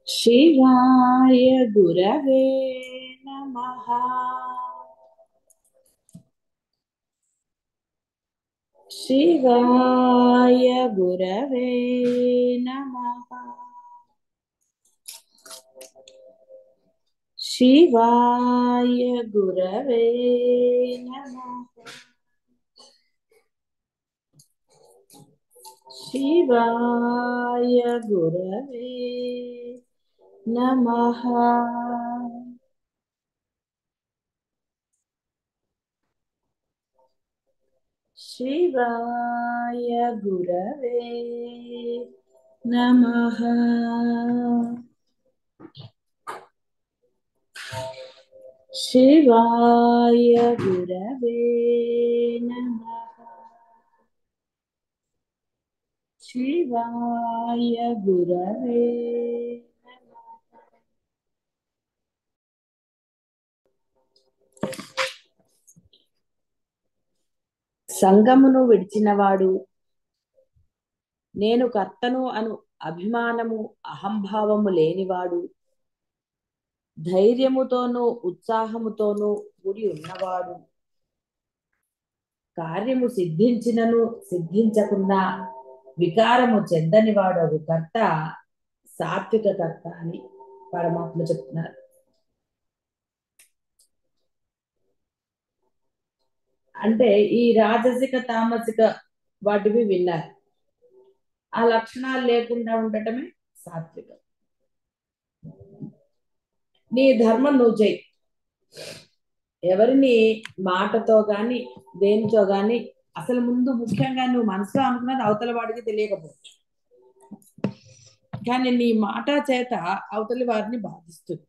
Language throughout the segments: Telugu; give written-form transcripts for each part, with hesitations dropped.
शिवाय गुरवे नमः। शिवाय गुरवे नमः। शिवाय गुरवे नमः। शिवाय गुरवे नमः। शिवाय गुरवे नमः। शिवाय गुरवे नमः। शिवाय गुरवे సంగమును విడిచినవాడు, నేను కర్తను అను అభిమానము అహంభావము లేనివాడు, ధైర్యముతోనూ ఉత్సాహముతోనూ కూడి ఉన్నవాడు, కార్యము సిద్ధించినను సిద్ధించకున్నా వికారము చెందనివాడు కర్త సాత్విక కర్త అని పరమాత్మ చెప్తున్నారు. అంటే ఈ రాజసిక తామసిక వాటివి విన్నారు. ఆ లక్షణాలు లేకుండా ఉండటమే సాత్వికం. నీ ధర్మం నువ్వు చెయ్యి. ఎవరిని మాటతో గాని దేనితో గాని, అసలు ముందు ముఖ్యంగా నువ్వు మనసులో అనుకున్నది అవతల వాడికి తెలియకపోవచ్చు, కానీ నీ మాట చేత అవతలి వారిని బాధిస్తుంది.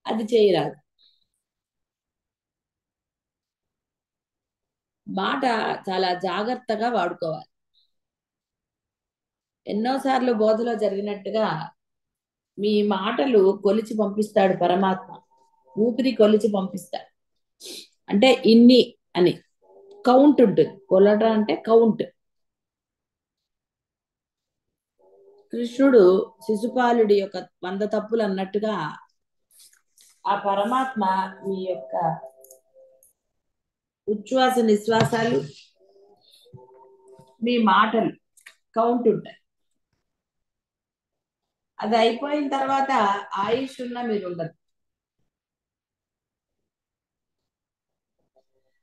అది చేయరాదు. మాట చాలా జాగ్రత్తగా వాడుకోవాలి. ఎన్నోసార్లు బోధలో జరిగినట్టుగా మీ మాటలు కొలిచి పంపిస్తాడు పరమాత్మ. ఊపిరి కొలిచి పంపిస్తాడు. అంటే ఇన్ని అని కౌంట్ ఉంటుంది. కొలటం అంటే కౌంట్. కృష్ణుడు శిశుపాలుడి యొక్క 100 తప్పులు అన్నట్టుగా ఆ పరమాత్మ మీ యొక్క ఉచ్ఛ్వాస నిశ్వాసాలు, మీ మాటలు కౌంట్ ఉంటాయి. అది అయిపోయిన తర్వాత ఆయుష్ ఉన్న మీరు ఉండదు.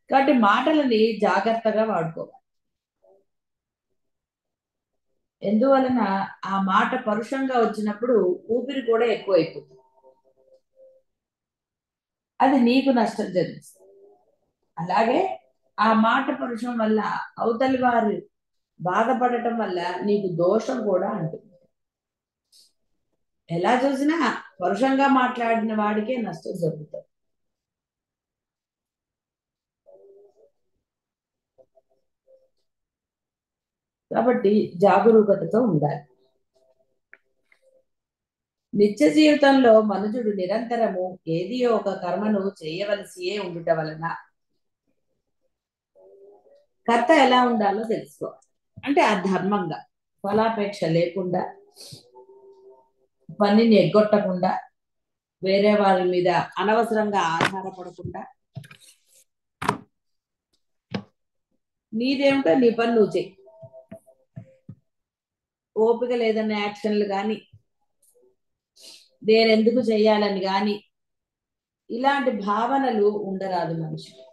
కాబట్టి మాటలని జాగ్రత్తగా వాడుకోవాలి. ఎందువలన ఆ మాట పరుషంగా వచ్చినప్పుడు ఊపిరి కూడా ఎక్కువ అయిపోతుంది. అది నీకు నష్టం జరుగుతుంది. అలాగే ఆ మాట పరుషం వల్ల అవతలి వారు బాధపడటం వల్ల నీకు దోషం కూడా అంటుంది. ఎలా చూసినా పరుషంగా మాట్లాడిన వాడికే నష్టం జరుగుతుంది. కాబట్టి జాగరూకతతో ఉండాలి. నిత్య జీవితంలో మనుషుడు నిరంతరము ఏది ఒక కర్మను చేయవలసియే ఉండుట వలన కర్త ఎలా ఉండాలో తెలుసుకోవాలి. అంటే ఆ ధర్మంగా, ఫలాపేక్ష లేకుండా, పనిని ఎగ్గొట్టకుండా, వేరే వారి మీద అనవసరంగా ఆధారపడకుండా, నీదేమిటో నీ పని నువ్వు చెయ్యి. ఓపిక లేదన్న యాక్షన్లు కానీ, నేనెందుకు చెయ్యాలని కానీ ఇలాంటి భావనలు ఉండరాదు మనిషికి.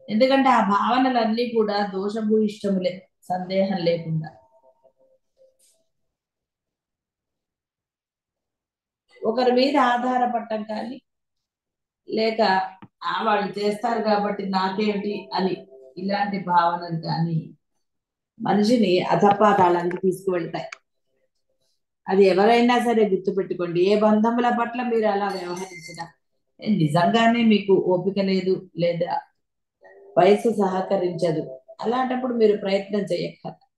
ఎందుకంటే ఆ భావనలన్నీ కూడా దోషభూయిష్టములే, సందేహం లేకుండా. ఒకరి మీద ఆధారపడటం కానీ, లేక వాళ్ళు చేస్తారు కాబట్టి నాకేంటి అని ఇలాంటి భావనలు కానీ మనిషిని అధపాతాళానికి తీసుకువెళ్తాయి. అది ఎవరైనా సరే గుర్తుపెట్టుకోండి. ఏ బంధముల పట్ల మీరు అలా వ్యవహరించినా, నిజంగానే మీకు ఓపిక లేదు లేదా వయసు సహకరించదు, అలాంటప్పుడు మీరు ప్రయత్నం చేయక్కర్లేదు.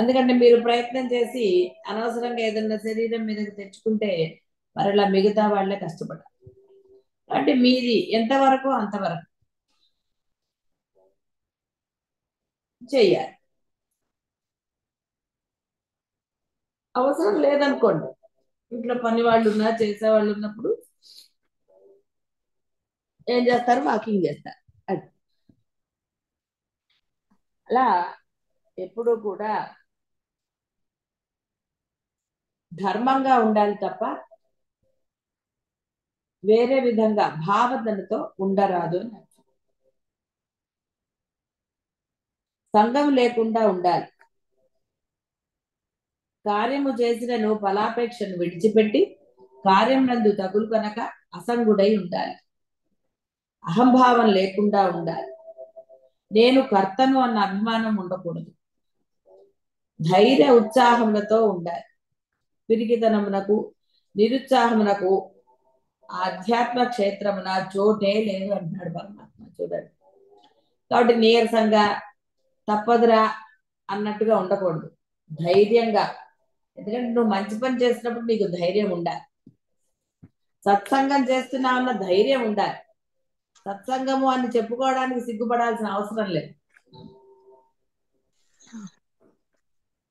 ఎందుకంటే మీరు ప్రయత్నం చేసి అనవసరంగా ఏదన్నా శరీరం మీదకి తెచ్చుకుంటే మరలా మిగతా వాళ్ళే కష్టపడాలి. అంటే మీది ఎంతవరకు అంతవరకు. చెయ్యాలి. అవసరం లేదనుకోండి, ఇంట్లో పని వాళ్ళు ఉన్నా చేసేవాళ్ళు ఉన్నప్పుడు ఏం చేస్తారు, వాకింగ్ చేస్తారు. అది అలా ఎప్పుడూ కూడా ధర్మంగా ఉండాలి తప్ప వేరే విధంగా భావనతో ఉండరాదు అని అర్థం. సంఘం లేకుండా ఉండాలి. కార్యము చేసినను ఫలాపేక్షను విడిచిపెట్టి కార్యం నందు తగులు కనుక అసంగుడై ఉండాలి. అహంభావం లేకుండా ఉండాలి. నేను కర్తను అన్న అభిమానం ఉండకూడదు. ధైర్య ఉత్సాహములతో ఉండాలి. పిరికితనమునకు నిరుత్సాహమునకు ఆధ్యాత్మ క్షేత్రమున చోటే లేదు అంటున్నాడు పరమాత్మ. చూడండి, కాబట్టి నీరసంగా తప్పదురా అన్నట్టుగా ఉండకూడదు. ధైర్యంగా, ఎందుకంటే నువ్వు మంచి పని చేసినప్పుడు నీకు ధైర్యం ఉండాలి. సత్సంగం చేస్తున్నావు అన్న ధైర్యం ఉండాలి. సత్సంగము అని చెప్పుకోవడానికి సిగ్గుపడాల్సిన అవసరం లేదు.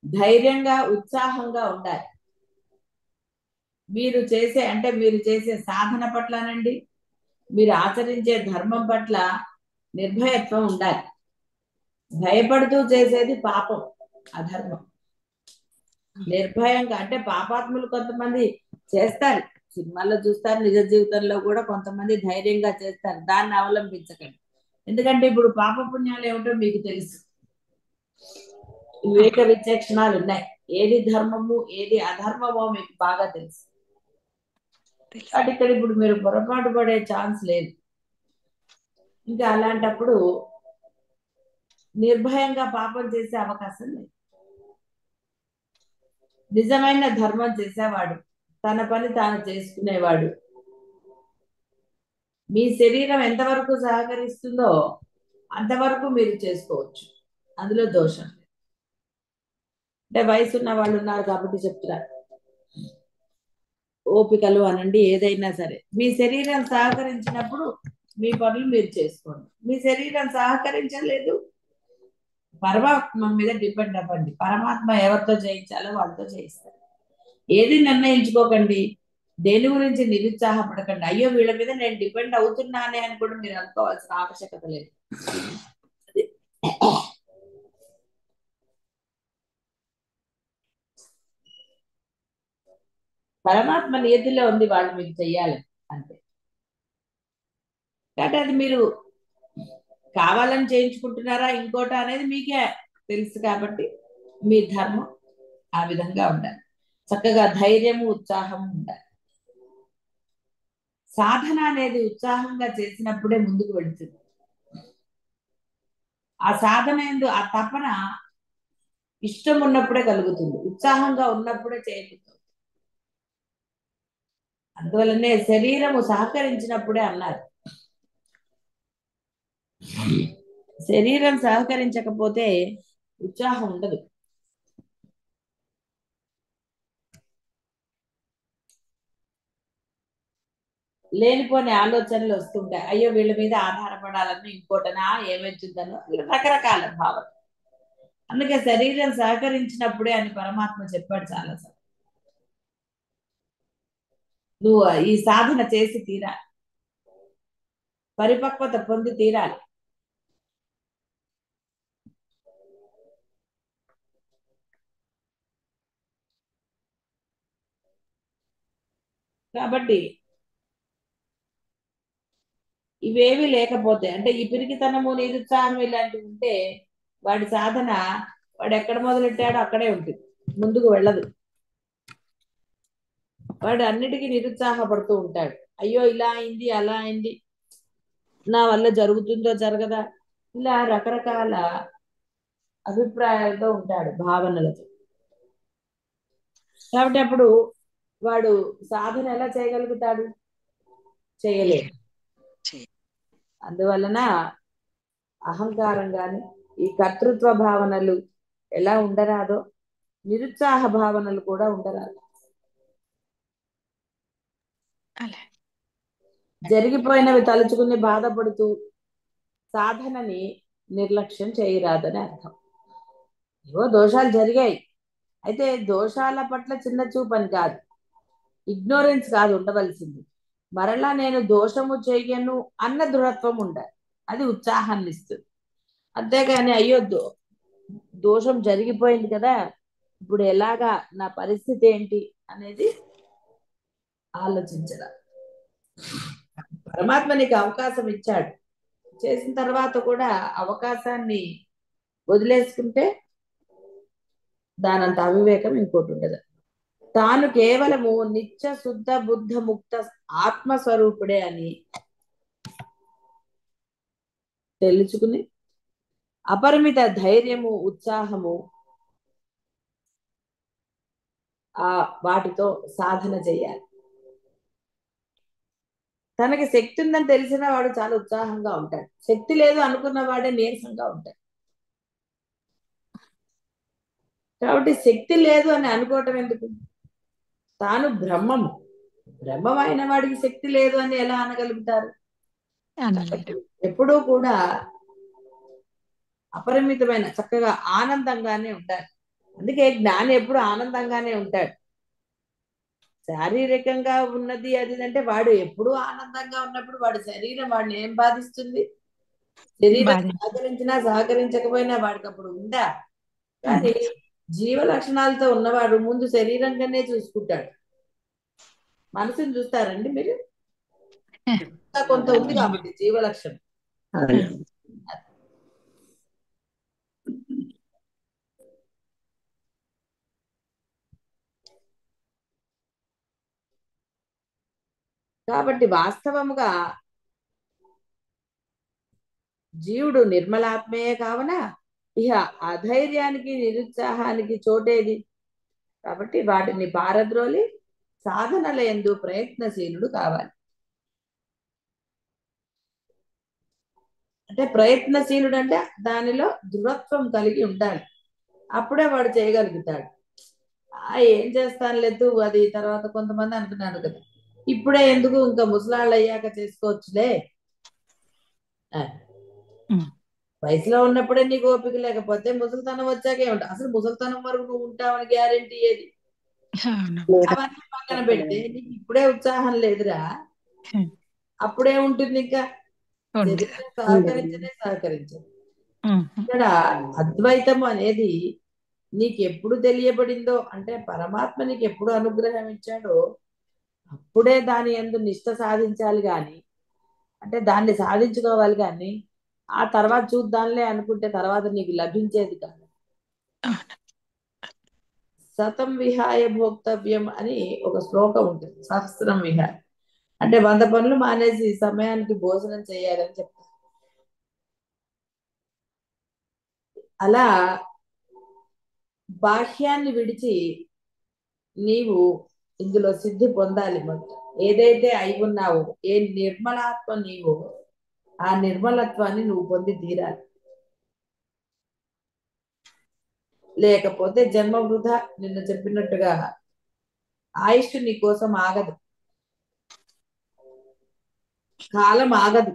ధైర్యంగా ఉత్సాహంగా ఉండాలి. మీరు చేసే సాధన పట్లనండి, మీరు ఆచరించే ధర్మం పట్ల నిర్భయత్వం ఉండాలి. భయపడుతూ చేసేది పాపం, అధర్మం. నిర్భయంగా అంటే పాపాత్ములు కొంతమంది చేస్తారు, సినిమాల్లో చూస్తారు, నిజ జీవితంలో కూడా కొంతమంది ధైర్యంగా చేస్తారు. దాన్ని అవలంబించకండి. ఎందుకంటే ఇప్పుడు పాప పుణ్యాలు ఏమిటో మీకు తెలుసు. వివేక విచక్షణాలు ఉన్నాయి. ఏది ధర్మము ఏది అధర్మమో మీకు బాగా తెలుసు. కాబట్టి ఇక్కడ ఇప్పుడు మీరు పొరపాటు పడే ఛాన్స్ లేదు. ఇంకా అలాంటప్పుడు నిర్భయంగా పాపం చేసే అవకాశం లేదు. నిజమైన ధర్మం చేసేవాడు, తన పని తాను చేసుకునేవాడు, మీ శరీరం ఎంతవరకు సహకరిస్తుందో అంతవరకు మీరు చేసుకోవచ్చు. అందులో దోషం లేదు. అంటే వయసు ఉన్న వాళ్ళు ఉన్నారు కాబట్టి చెప్తున్నారు. ఓపికలు అనండి, ఏదైనా సరే మీ శరీరం సహకరించినప్పుడు మీ పనులు మీరు చేసుకోండి. మీ శరీరం సహకరించలేదు, పరమాత్మ మీద డిపెండ్ అవ్వండి. పరమాత్మ ఎవరితో చేయించాలో వాళ్ళతో చేయిస్తారు. ఏది నిర్ణయించుకోకండి, దేని గురించి నిరుత్సాహపడకండి. అయ్యో వీళ్ళ మీద నేను డిపెండ్ అవుతున్నానే అని కూడా మీరు అనుకోవాల్సిన ఆవశ్యకత లేదు. పరమాత్మ నియతిలో ఉంది వాళ్ళు మీకు చెయ్యాలి అంతే. కాబట్టి అది మీరు కావాలని చేయించుకుంటున్నారా ఇంకోట అనేది మీకే తెలుసు. కాబట్టి మీ ధర్మం ఆ విధంగా ఉండాలి. చక్కగా ధైర్యము ఉత్సాహము ఉండాలి. సాధన అనేది ఉత్సాహంగా చేసినప్పుడే ముందుకు వెళుతుంది. ఆ సాధన ఎందు ఆ తపన ఇష్టం ఉన్నప్పుడే కలుగుతుంది, ఉత్సాహంగా ఉన్నప్పుడే చేయగలుగుతుంది. అందువల్లనే శరీరము సహకరించినప్పుడే అన్నారు. శరీరం సహకరించకపోతే ఉత్సాహం ఉండదు. లేనిపోని ఆలోచనలు వస్తుంటాయి. అయ్యో వీళ్ళ మీద ఆధారపడాలని, ఇంకోటనా ఏమవుతుందనో, రకరకాల భావన. అందుకే శరీరం సహకరించినప్పుడే అని పరమాత్మ చెప్పాడు చాలాసార్లు. నువ్వు ఈ సాధన చేసి తీరాలి, పరిపక్వత పొంది తీరాలి. కాబట్టి ఇవేవి లేకపోతే, అంటే ఈ పిరికితనము నిరుత్సాహం ఇలాంటివి ఉంటే వాడి సాధన, వాడు ఎక్కడ మొదలెట్టాడో అక్కడే ఉంటుంది, ముందుకు వెళ్ళదు. వాడు అన్నిటికీ నిరుత్సాహపడుతూ ఉంటాడు. అయ్యో ఇలా అయింది అలా అయింది, నా వల్ల జరుగుతుందో జరగదా, ఇలా రకరకాల అభిప్రాయాలతో ఉంటాడు, భావనలతో. కాబట్టి అప్పుడు వాడు సాధన ఎలా చేయగలుగుతాడు? చేయలేడు. అందువలన అహంకారం గాని ఈ కర్తృత్వ భావనలు ఎలా ఉండరాదో నిరుత్సాహ భావనలు కూడా ఉండరాదు. జరిగిపోయినవి తలుచుకుని బాధపడుతూ సాధనని నిర్లక్ష్యం చేయరాదని అర్థం. ఏవో దోషాలు జరిగాయి, అయితే దోషాల పట్ల చిన్న చూపని కాదు, ఇగ్నోరెన్స్ కాదు ఉండవలసింది. మరలా నేను దోషము చెయ్యను అన్న దృఢత్వం ఉండాలి. అది ఉత్సాహాన్ని ఇస్తుంది. అంతేగాని అయ్యో దోషం జరిగిపోయింది కదా, ఇప్పుడు ఎలాగా, నా పరిస్థితి ఏంటి అనేది ఆలోచించడం. పరమాత్మ నీకు అవకాశం ఇచ్చాడు, చేసిన తర్వాత కూడా అవకాశాన్ని వదిలేసుకుంటే దానంత అవివేకం ఇంకోటి ఉండదు. తాను కేవలము నిత్య శుద్ధ బుద్ధ ముక్త ఆత్మస్వరూపుడే అని తెలుసుకుని అపరిమిత ధైర్యము ఉత్సాహము వాటితో సాధన చేయాలి. తనకి శక్తి ఉందని తెలిసిన వాడు చాలా ఉత్సాహంగా ఉంటాడు, శక్తి లేదు అనుకున్న వాడే నీరసంగా ఉంటాడు. కాబట్టి శక్తి లేదు అని అనుకోవటం ఎందుకు? తాను బ్రహ్మము, బ్రహ్మం అయిన వాడికి శక్తి లేదు అని ఎలా అనగలుగుతారు? ఎప్పుడూ కూడా అపరిమితమైన చక్కగా ఆనందంగానే ఉంటాడు. అందుకే జ్ఞాని ఎప్పుడు ఆనందంగానే ఉంటాడు. శారీరకంగా ఉన్నది అది అంటే వాడు ఎప్పుడూ ఆనందంగా ఉన్నప్పుడు వాడి శరీరం వాడిని ఏం బాధిస్తుంది? శరీరం సహకరించినా సహకరించకపోయినా వాడికి అప్పుడు ఉందా? కానీ జీవ లక్షణాలతో ఉన్నవాడు ముందు శరీరంగానే చూసుకుంటాడు. మనసుని చూస్తారండి మీరు? కొంత ఉంది కాబట్టి జీవ లక్షణం. కాబట్టి వాస్తవముగా జీవుడు నిర్మలాత్మే కావున ఇహ అధైర్యానికి నిరుత్సాహానికి చోటేది. కాబట్టి వాటిని పారద్రోలి సాధనల యందు ప్రయత్నశీలుడు కావాలి. అంటే ప్రయత్నశీలుడు అంటే దానిలో దృఢత్వం కలిగి ఉండాలి, అప్పుడే వాడు చేయగలుగుతాడు. ఏం చేస్తాను లేదు అది తర్వాత కొంతమంది అనుకున్నాను కదా, ఇప్పుడే ఎందుకు, ఇంకా ముసలాళ్ళు అయ్యాక చేసుకోవచ్చులే. వయసులో ఉన్నప్పుడే నీకు ఓపిక లేకపోతే ముసలితనం వచ్చాకే ఉంటా. అసలు ముసలితనం వరకు నువ్వు ఉంటావని గ్యారెంటీ ఏది? అవన్నీ పక్కన పెడితే నీకు ఇప్పుడే ఉత్సాహం లేదురా, అప్పుడే ఉంటుంది. ఇంకా సహకరించదు. ఇక్కడ అద్వైతం అనేది నీకు ఎప్పుడు తెలియబడిందో, అంటే పరమాత్మ నీకు ఎప్పుడు అనుగ్రహం ఇచ్చాడో అప్పుడే దాని యందు నిష్ట సాధించాలి గాని, అంటే దాన్ని సాధించుకోవాలి కానీ ఆ తర్వాత చూద్దాంలే అనుకుంటే తర్వాత నీకు లభించేది కాదు. శతం విహాయ భోక్తవ్యం అని ఒక శ్లోకం ఉంటుంది. సహస్రం విహాయ అంటే 100 పనులు మానేసి సమయానికి భోజనం చేయాలని చెప్తారు. అలా బాహ్యాన్ని విడిచి నీవు ఇందులో సిద్ధి పొందాలి. మొత్తం ఏదైతే అయి ఉన్నావో, ఏ నిర్మలాత్మ నీవో ఆ నిర్మలత్వాన్ని నువ్వు పొంది తీరాలి. లేకపోతే జన్మ వృధా. నిన్న చెప్పినట్టుగా ఆయుష్ నీ కోసం ఆగదు, కాలం ఆగదు.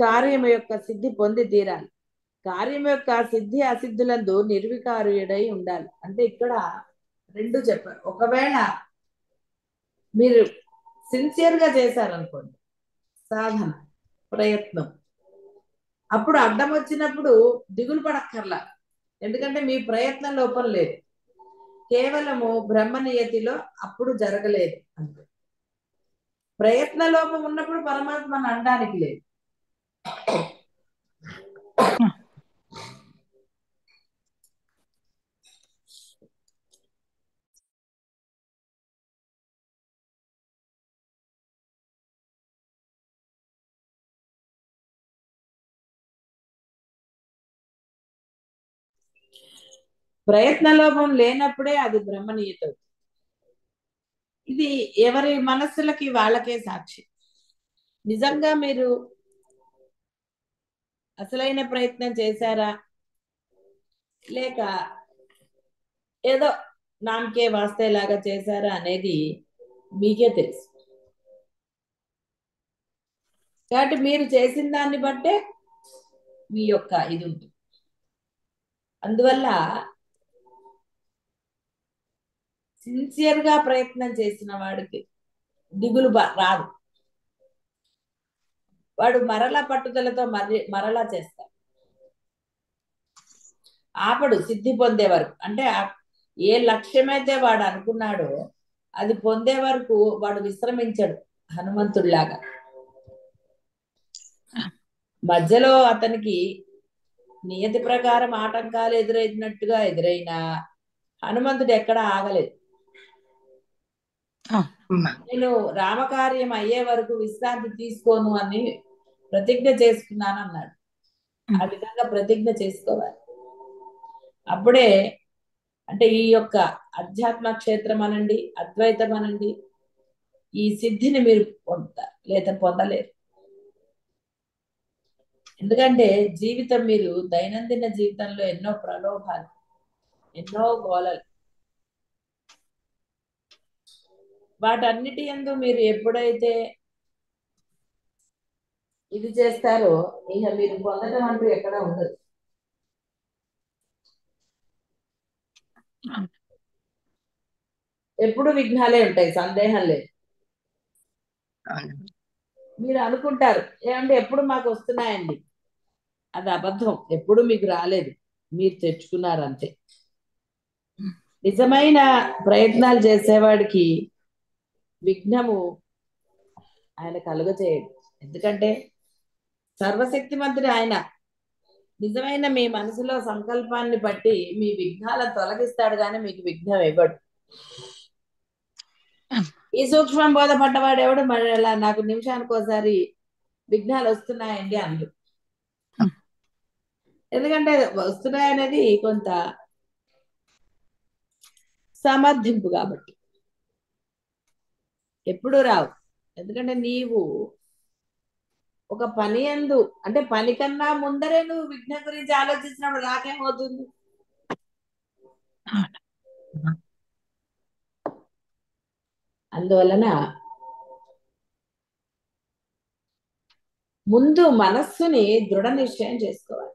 కార్యం యొక్క సిద్ధి పొంది తీరాలి. కార్యం యొక్క సిద్ధి అసిద్ధులందు నిర్వికార్యుడై ఉండాలి. అంటే ఇక్కడ రెండు చెప్పారు. ఒకవేళ మీరు సిన్సియర్ గా చేశారనుకోండి సాధన ప్రయత్నం, అప్పుడు అడ్డం వచ్చినప్పుడు దిగులు పడక్కర్లా. ఎందుకంటే మీ ప్రయత్నం లోపం లేదు, కేవలము బ్రహ్మనియతిలో అప్పుడు జరగలేదు అంతే. ప్రయత్న లోపం ఉన్నప్పుడు పరమాత్మను అనడానికి లేదు. ప్రయత్న లోపం లేనప్పుడే అది బ్రహ్మనీయత. ఇది ఎవరి మనస్సులకి వాళ్ళకే సాక్షి. నిజంగా మీరు అసలైన ప్రయత్నం చేశారా, లేక ఏదో నామకే వాస్తే లాగా చేశారా అనేది మీకే తెలుసు. కాబట్టి మీరు చేసిన దాన్ని బట్టే మీ యొక్క ఇది ఉంటుంది. అందువల్ల సిన్సియర్గా ప్రయత్నం చేసిన వాడికి దిగులు రాదు. వాడు మరలా పట్టుదలతో మరలా చేస్తాడు. ఆపడు సిద్ధి పొందే వరకు. అంటే ఏ లక్ష్యమైతే వాడు అనుకున్నాడో అది పొందే వరకు వాడు విశ్రమించడు హనుమంతుడిలాగా. మధ్యలో అతనికి నియతి ప్రకారం ఆటంకాలు ఎదురైనట్టుగా ఎదురైనా హనుమంతుడు ఎక్కడా ఆగలేదు. నేను రామకార్యం అయ్యే వరకు విశ్రాంతి తీసుకోను అని ప్రతిజ్ఞ చేసుకున్నాను అన్నాడు. ఆ విధంగా ప్రతిజ్ఞ చేసుకోవాలి. అప్పుడే అంటే ఈ యొక్క అధ్యాత్మ క్షేత్రం అనండి, అద్వైతం అనండి, ఈ సిద్ధిని మీరు పొందుతారు, లేదా పొందలేరు. ఎందుకంటే జీవితం మీరు దైనందిన జీవితంలో ఎన్నో ప్రలోభాలు, ఎన్నో గోలలు, వాటన్నిటి యందు మీరు ఎప్పుడైతే ఇది చేస్తారో ఇక మీరు పొందడం అంటూ ఎక్కడ ఉండదు. ఎప్పుడు విఘ్నాలే ఉంటాయి, సందేహం లేదు. మీరు అనుకుంటారు ఏమంటే ఎప్పుడు మాకు వస్తున్నాయండి, అది అబద్ధం. ఎప్పుడు మీకు రాలేదు, మీరు తెచ్చుకున్నారు అంతే. నిజమైన ప్రయత్నాలు చేసేవాడికి విఘ్నము ఆయన కలుగజేయడు. ఎందుకంటే సర్వశక్తిమంతుడు ఆయన. నిజమైన మీ మనసులో సంకల్పాన్ని బట్టి మీ విఘ్నాలను తొలగిస్తాడు, కానీ మీకు విఘ్నం ఇవ్వడు. ఈ సూక్ష్మం బోధపడ్డవాడు ఎవడు మరి అలా నాకు నిమిషానికి ఒకసారి విఘ్నాలు వస్తున్నాయండి అందు. ఎందుకంటే వస్తున్నాయనేది కొంత సమర్థింపు కాబట్టి. ఎప్పుడు రావు. ఎందుకంటే నీవు ఒక పని యందు అంటే పని కన్నా ముందరే నువ్వు విఘ్నం గురించి ఆలోచించినప్పుడు నాకేమవుతుంది? అందువలన ముందు మనస్సుని దృఢ నిశ్చయం చేసుకోవాలి.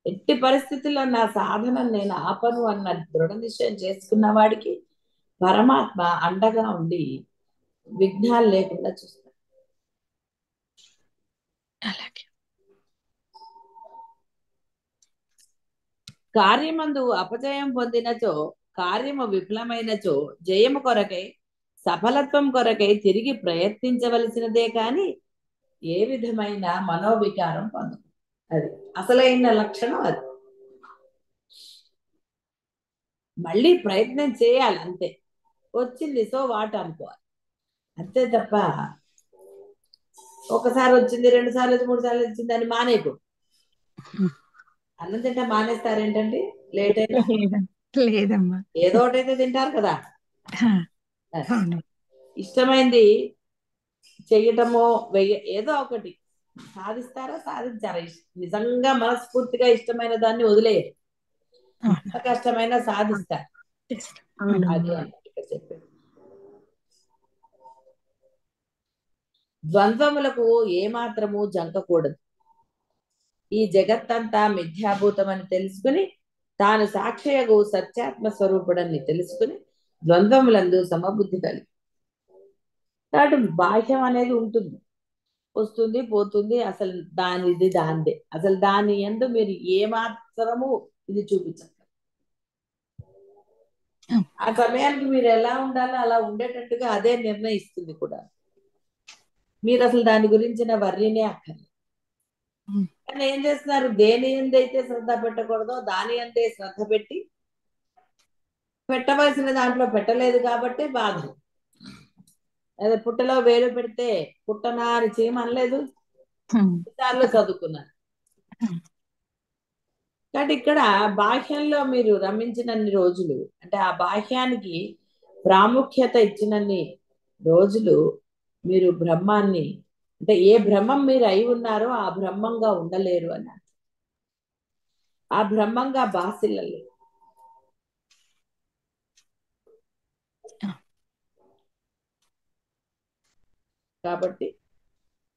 ఎట్టి పరిస్థితుల్లో నా సాధన నేను ఆపను అన్న దృఢ నిశ్చయం చేసుకున్న వాడికి పరమాత్మ అండగా ఉండి విఘ్నాలు లేకుండా చూస్తాడు. కార్యమందు అపజయం పొందినచో, కార్యము విఫలమైనచో జయము కొరకై సఫలత్వం కొరకై తిరిగి ప్రయత్నించవలసినదే కాని ఏ విధమైన మనోవికారం పొందదు. అది అసలైన లక్షణం. అది మళ్ళీ ప్రయత్నం చేయాలి అంతే. వచ్చింది సో వాట్ అనుకోవాలి అంతే తప్ప ఒకసారి వచ్చింది, 2 సార్లు వచ్చి, 3 సార్లు వచ్చింది అని మానేకు. అన్నం తింటే మానేస్తారేంటండి? లేట్ అయినా లేదమ్మా, ఏదో ఒకటైతే తింటారు కదా. ఇష్టమైంది చెయ్యటమో ఏదో ఒకటి సాధిస్తారా, సాధించారా? నిజంగా మనస్ఫూర్తిగా ఇష్టమైన దాన్ని వదిలేయరు, ఎంత కష్టమైనా సాధిస్తారు. అది ఇక్కడ చెప్పారు. ద్వంద్వములకు ఏమాత్రము జంకకూడదు. ఈ జగత్తంతా మిథ్యాభూతమని తెలుసుకుని తాను సాక్షియగు సత్యాత్మ స్వరూపుడని తెలుసుకుని ద్వంద్వములందు సమబుద్ధి కలిగి. కాబట్టి బాహ్యం అనేది ఉంటుంది, వస్తుంది పోతుంది, అసలు దానిది దాందే. అసలు దాని యందు మీరు ఏమాత్రము ఇది చూపించండి. ఆ సమయానికి మీరు ఎలా ఉండాలో అలా ఉండేటట్టుగా అదే నిర్ణయిస్తుంది కూడా. మీరు అసలు దాని గురించిన వర్రీనే అక్కర్లేదు. కానీ ఏం చేస్తున్నారు? దేని ఎందైతే శ్రద్ధ పెట్టకూడదో దాని అందే శ్రద్ధ పెట్టి పెట్టవలసిన దాంట్లో పెట్టలేదు కాబట్టి బాధ. అదే పుట్టలో వేలు పెడితే పుట్టనా అని చేయమనలేదు, దానిలో చదువుకున్నారు. కాబట్టి ఇక్కడ బాహ్యంలో మీరు రమించినన్ని రోజులు, అంటే ఆ బాహ్యానికి ప్రాముఖ్యత ఇచ్చినన్ని రోజులు మీరు బ్రహ్మాన్ని, అంటే ఏ బ్రహ్మం మీరు అయి ఉన్నారో ఆ బ్రహ్మంగా ఉండలేరు అని. ఆ బ్రహ్మంగా బాసిల్లలేరు. కాబట్టి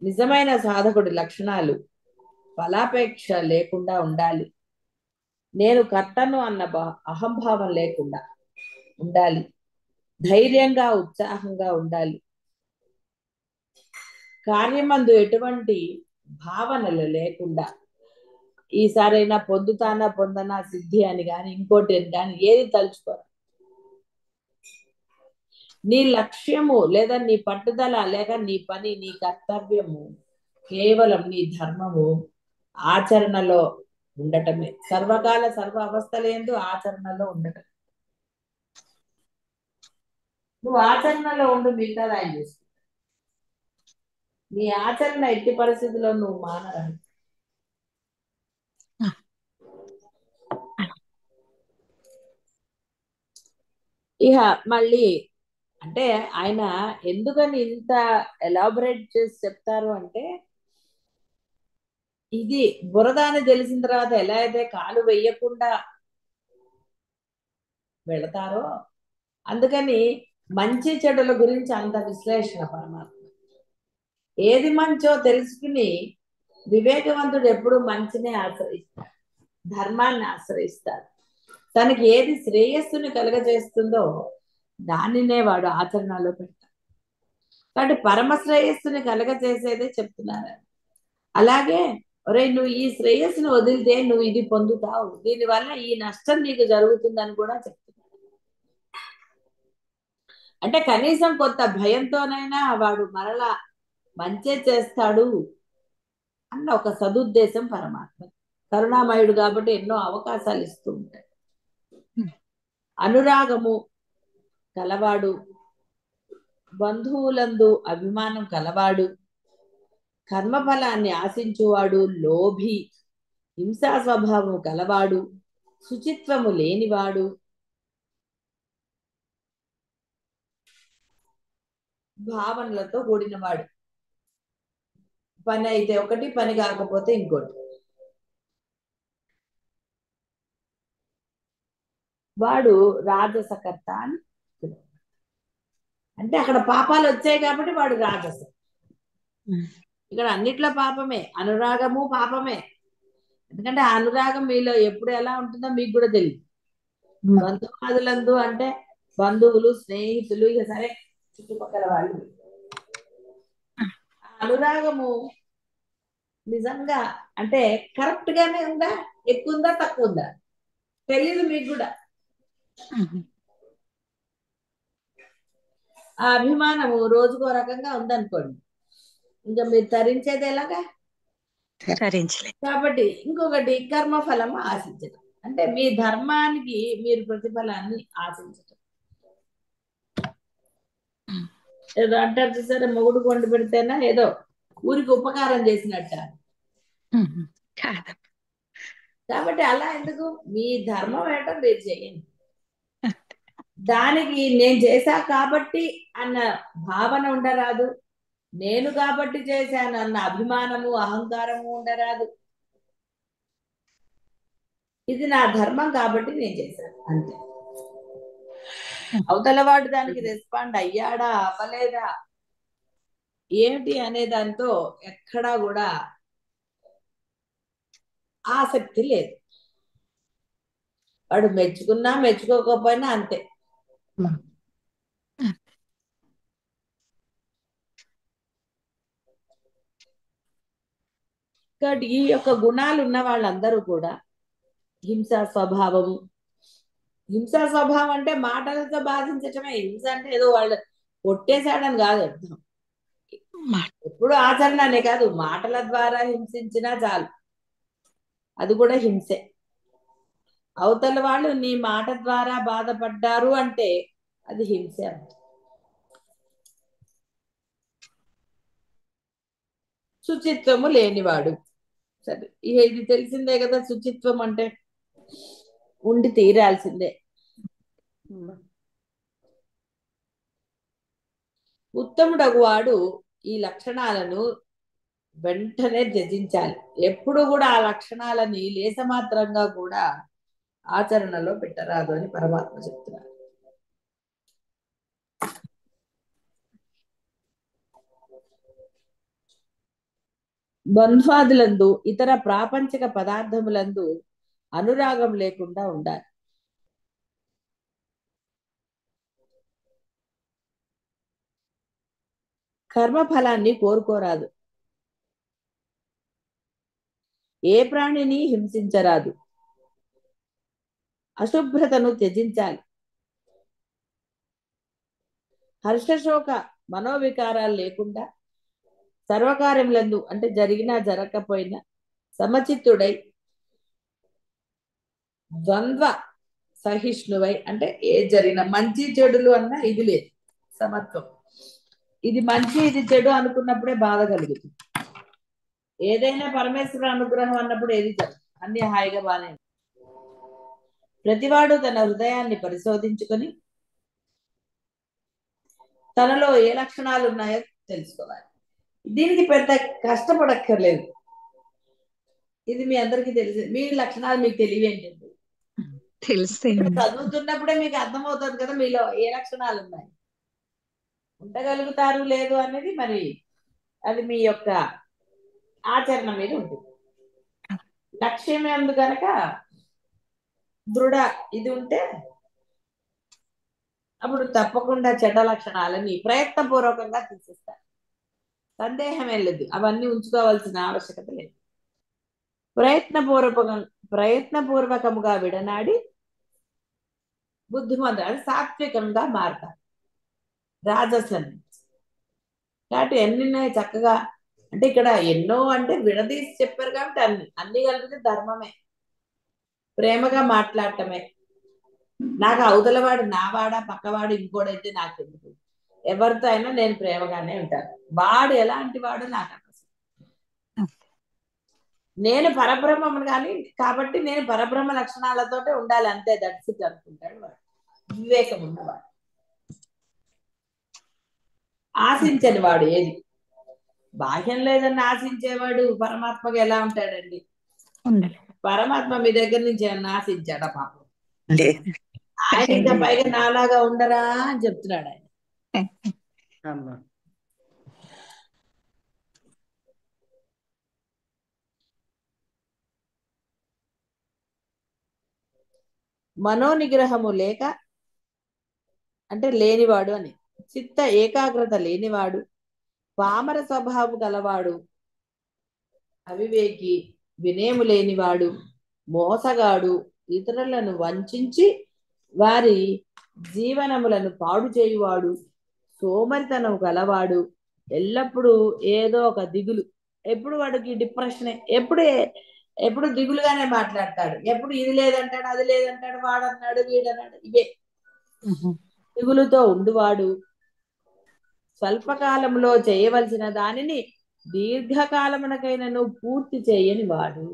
నిజమైన సాధకుడి లక్షణాలు ఫలాపేక్ష లేకుండా ఉండాలి. నేను కర్తను అన్న అహంభావం లేకుండా ఉండాలి. ధైర్యంగా ఉత్సాహంగా ఉండాలి. కార్యమందు ఎటువంటి భావనలు లేకుండా ఈసారైనా పొందుతానా పొందనా సిద్ధి అని కానీ ఇంకోటి అని కానీ ఏది తలుచుకోరు. నీ లక్ష్యము లేదా నీ పట్టుదల లేక నీ పని నీ కర్తవ్యము కేవలం నీ ధర్మము ఆచరణలో ఉండటమే. సర్వకాల సర్వ అవస్థలందు ఆచరణలో ఉండటం. నువ్వు ఆచరణలో ఉండు, మిగతాది ఆయన చూసుకో. నీ ఆచరణ ఎట్టి పరిస్థితుల్లో నువ్వు మానరాదు. ఇక మళ్ళీ అంటే ఆయన ఎందుకని ఇంత ఎలాబొరేట్ చేసి చెప్తారు అంటే, ఇది బురద అని తెలిసిన తర్వాత ఎలా అయితే కాలు వెయ్యకుండా వెళతారో, అందుకని మంచి చెడుల గురించి అంత విశ్లేషణ పరమాత్మ. ఏది మంచో తెలుసుకుని వివేకవంతుడు ఎప్పుడు మంచిని ఆశ్రయిస్తాడు, ధర్మాన్ని ఆశ్రయిస్తాడు. తనకి ఏది శ్రేయస్సుని కలుగజేస్తుందో దానినే వాడు ఆచరణలో పెడతాడు. కాబట్టి పరమ శ్రేయస్సుని కలుగజేసేదే చెప్తున్నారు. అలాగే ఒరే, నువ్వు ఈ శ్రేయస్సును వదిలితే నువ్వు ఇది పొందుతావు, దీనివల్ల ఈ నష్టం నీకు జరుగుతుందని కూడా చెప్తున్నారు. అంటే కనీసం కొంత భయంతోనైనా వాడు మరలా మంచే చేస్తాడు అన్న ఒక సదుద్దేశం పరమాత్మ. కరుణామయుడు కాబట్టి ఎన్నో అవకాశాలు ఇస్తూ ఉంటాడు. అనురాగము కలవాడు, బంధువులందు అభిమానం కలవాడు, కర్మఫలాన్ని ఆశించువాడు, లోభి, హింసా స్వభావము కలవాడు, శుచిత్వము లేనివాడు, భావనలతో కూడినవాడు. పని అయితే ఒకటి, పని కాకపోతే ఇంకోటి. వాడు రాజసకర్త అని. అంటే అక్కడ పాపాలు వచ్చాయి కాబట్టి వాడు రాజస. ఇక్కడ అన్నిట్లో పాపమే, అనురాగము పాపమే. ఎందుకంటే ఆ అనురాగం మీలో ఎప్పుడు ఎలా ఉంటుందో మీకు కూడా తెలియదు. బంధువాదులందు అంటే బంధువులు, స్నేహితులు, ఇక సరే చుట్టుపక్కల వాళ్ళు. అనురాగము నిజంగా అంటే కరెక్ట్ గానే ఉందా, ఎక్కువ ఉందా, తక్కువ ఉందా తెలియదు మీకు కూడా. ఆ అభిమానము రోజుకో రకంగా ఉందనుకోండి, ఇంకా మీరు తరించేది ఎలాగా? కాబట్టి ఇంకొకటి కర్మఫలం ఆశించడం, అంటే మీ ధర్మానికి మీరు ప్రతిఫలాన్ని ఆశించడం. ఏదో అంటారు చూసారా, మొగుడు కొండు పెడితేనా ఏదో ఊరికి ఉపకారం చేసినట్ట. కాబట్టి అలా ఎందుకు, మీ ధర్మం ఏంటో మీరు చేయండి. దానికి నేను చేశా కాబట్టి అన్న భావన ఉండరాదు, నేను కాబట్టి చేశాను అన్న అభిమానము అహంకారము ఉండరాదు. ఇది నా ధర్మం కాబట్టి నేను చేశాను అంతే. అవతలవాడు దానికి రెస్పాండ్ అయ్యాడా అవ్వలేదా ఏమిటి అనే దాంతో ఎక్కడా కూడా ఆసక్తి లేదు. వాడు మెచ్చుకున్నా మెచ్చుకోకపోయినా అంతే. కాబట్టి ఈ యొక్క గుణాలు ఉన్న వాళ్ళందరూ కూడా హింసా స్వభావము, హింసా స్వభావం అంటే మాటలతో బాధించటమే. హింస అంటే ఏదో వాళ్ళు కొట్టేశాడని కాదు అర్థం. ఎప్పుడు ఆచరణ అనే కాదు, మాటల ద్వారా హింసించినా చాలు, అది కూడా హింసే. అవతల వాళ్ళు నీ మాట ద్వారా బాధపడ్డారు అంటే అది హింసే అంట. శుచిత్వము లేనివాడు, సరే ఇక ఇది తెలిసిందే కదా, శుచిత్వం అంటే ఉండి తీరాల్సిందే. ఉత్తముడగు వాడు ఈ లక్షణాలను వెంటనే త్యజించాలి. ఎప్పుడు కూడా ఆ లక్షణాలని లేసమాత్రంగా కూడా ఆచరణలో పెట్టరాదు అని పరమాత్మ చెప్తున్నారు. బంధ్వాదులందు ఇతర ప్రాపంచిక పదార్థములందు అనురాగం లేకుండా ఉండాలి. కర్మఫలాన్ని కోరుకోరాదు. ఏ ప్రాణిని హింసించరాదు. అశుభ్రతను త్యజించాలి. హర్షశోక మనోవికారాలు లేకుండా సర్వకార్యములందు అంటే జరిగినా జరగకపోయినా సమచిత్తుడై ద్వంద్వ సహిష్ణువై అంటే ఏ జరిగిన మంచి చెడులు అన్నా ఇది లేదు, సమత్వం. ఇది మంచి ఇది చెడు అనుకున్నప్పుడే బాధ కలుగుతుంది. ఏదైనా పరమేశ్వర అనుగ్రహం అన్నప్పుడు ఏది జరగదు, అన్ని హాయిగా బానే. ప్రతివాడు తన హృదయాన్ని పరిశోధించుకొని తనలో ఏ లక్షణాలు ఉన్నాయో తెలుసుకోవాలి. దీనికి పెద్ద కష్టపడక్కర్లేదు. ఇది మీ అందరికీ తెలిసి మీ లక్షణాలు మీకు తెలివేంటండి, తెలిస్తే చదువుతున్నప్పుడే మీకు అర్థమవుతుంది కదా మీలో ఏ లక్షణాలు ఉన్నాయి, ఉండగలుగుతారు లేదు అనేది మరి అది మీ యొక్క ఆచరణ మీద ఉంటుంది. లక్ష్యం ఎందు కనుక దృఢ ఇది ఉంటే అప్పుడు తప్పకుండా చెడ్డ లక్షణాలని ప్రయత్నపూర్వకంగా తీసేస్తారు. సందేహం ఏం లేదు, అవన్నీ ఉంచుకోవాల్సిన ఆవశ్యకత లేదు. ప్రయత్నపూర్వకముగా విడనాడి బుద్ధిమంతుడు సాత్వికంగా మారతారు. రాజసం కాబట్టి ఎన్నున్నాయి చక్కగా, అంటే ఇక్కడ ఎన్నో అంటే విడదీసి చెప్పారు కాబట్టి అన్ని కలిపితే ధర్మమే. ప్రేమగా మాట్లాడటమే. నాకు అవతలవాడు నావాడా పక్కవాడు ఇంకోడైతే నాకు ఎందుకు, ఎవరితో అయినా నేను ప్రేమగానే ఉంటాను. వాడు ఎలాంటి వాడు నాకు అనవసరం. నేను పరబ్రహ్మను కానీ కాబట్టి నేను పరబ్రహ్మ లక్షణాలతోటే ఉండాలి అంతే, దర్శించి అనుకుంటాడు వాడు, వివేకం ఉన్నవాడు. ఆశించని వాడు ఏది బాహ్యం లేదని ఆశించేవాడు పరమాత్మగా ఎలా ఉంటాడండి? పరమాత్మ మీ దగ్గర నుంచి ఏమన్నా ఆశించాడా? పాపం ఆయన ఇంకా పైగా నాలాగా ఉండరా అని చెప్తున్నాడు ఆయన. మనోనిగ్రహము లేక అంటే లేనివాడు అని, చిత్త ఏకాగ్రత లేనివాడు, పామర స్వభావం గలవాడు, అవివేకి, వినేము లేనివాడు, మోసగాడు, ఇతరులను వంచి వారి జీవనములను పాడు చేయువాడు, సోమరితనం గలవాడు, ఎల్లప్పుడూ ఏదో ఒక దిగులు, ఎప్పుడు వాడికి డిప్రెషనే, ఎప్పుడు దిగులుగానే మాట్లాడతాడు, ఎప్పుడు ఇది లేదంటాడు అది లేదంటాడు, వాడన్నాడు వీడన్నాడు, ఇవే దిగులుతో ఉండువాడు, స్వల్పకాలంలో చేయవలసిన దానిని దీర్ఘకాలమునకైనను పూర్తి చేయని వాడు.